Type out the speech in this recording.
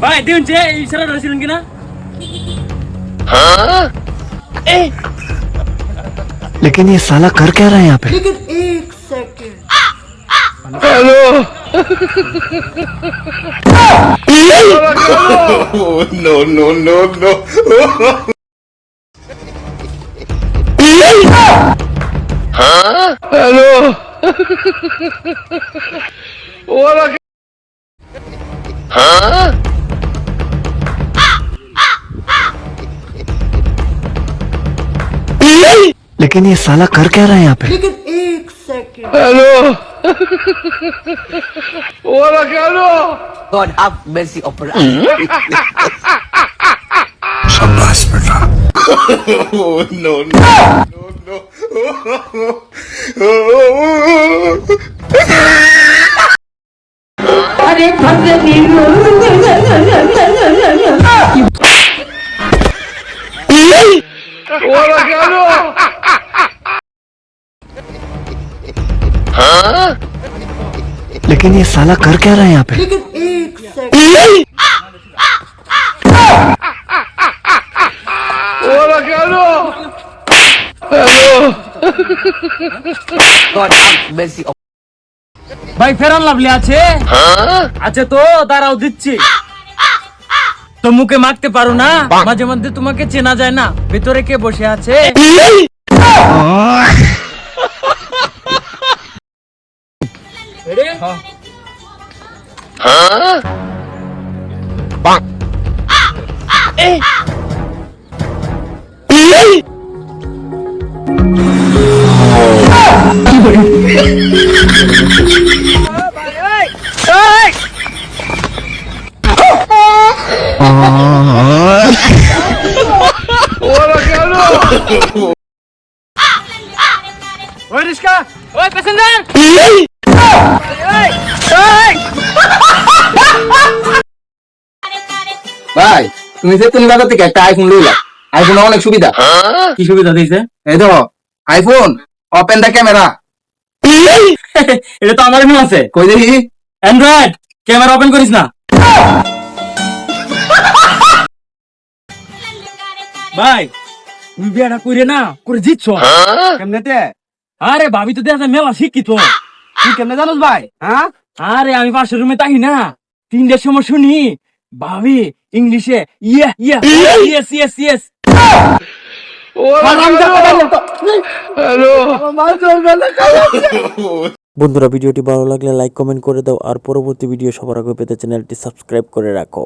ভাই দেখুন যে ইশারা ধরেছিলেন কিনা? लेकिन ये साला कर क्या रहा है यहाँ पे? लेकिन एक second hello no no no no hello लेकिन ये साला कर क्या रहा है यहाँ पे? लेकिन एक second hello God have mercy upon us शाबाश बेटा नो नो नो अरे भगनी लेकिन ये साला कर क्या रहा है यहाँ पे? लेकिन एक सेकंड गॉड हैव mercy ভাই ফেরান লাভলি আছে? আছে তো দাঁড়াও দিচ্ছি। তো মুখে মাখতে পারো না, মাঝে মধ্যে তোমাকে চেনা যায় না ভিতরে কে বসে আছে। Ready? ওই রিস্কা, ওই প্যাসেঞ্জার। ভাই তুমি যে তুমি বাজার থেকে একটা আইফোন লইলা, আইফোন অনেক সুবিধা। কি সুবিধা দিয়েছে? এই দেখো আইফোন ওপেন দ্য ক্যামেরা। এটা তো আমার এমন আছে। কই দেখি অ্যান্ড্রয়েড ক্যামেরা ওপেন করিস না। ভাই তুমি বিয়েটা করে না করে জিতছ কেমনেতে? আরে ভাবি তো দেখা যায় মেলা শিক্ষিত। তুই কেমনে জানোস ভাই? হ্যাঁ আরে আমি পাশের রুমে তাই না 3টার সময় শুনি ভাবি ইংলিশে ইয়া ইয়া ইয়েস ইয়েস ইয়েস। বন্ধুরা ভিডিওটি ভালো লাগলে লাইক কমেন্ট করে দাও আর পরবর্তী ভিডিও সবার আগে পেতে চ্যানেলটি সাবস্ক্রাইব করে রাখো।